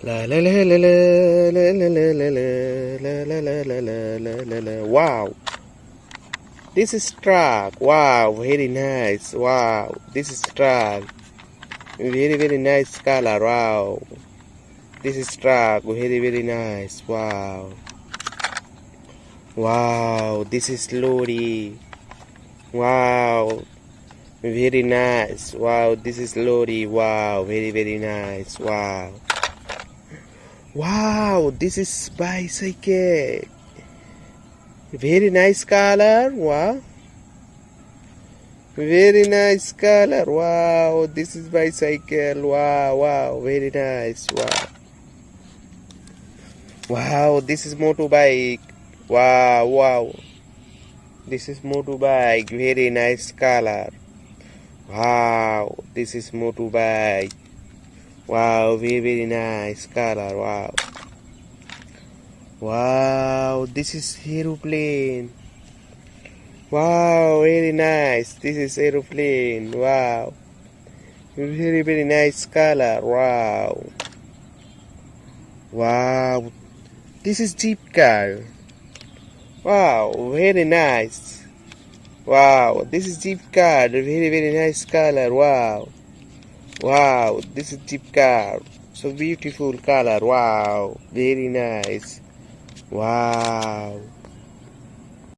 La la la la la la la la la la la la la la la la. Wow, this is truck. Wow, very nice. Wow, this is truck. Very nice color. Wow, this is truck. Very nice. Wow. Wow, this is lorry. Wow, very nice. Wow, this is lorry. Wow, very nice. Wow. Wow, this is bicycle. Very nice color. Wow. Very nice color. Wow, this is bicycle. Wow, very nice. Wow, this is motorbike. Wow. This is motorbike. Very nice color. Wow, this is motorbike. Wow, very nice color. Wow, this is aeroplane. Wow, very nice. This is aeroplane. Wow, very nice color. Wow, this is jeep car. Wow, very nice. Wow, this is jeep car. Very nice color. Wow, this is jeep car. So beautiful color. Wow, very nice. Wow.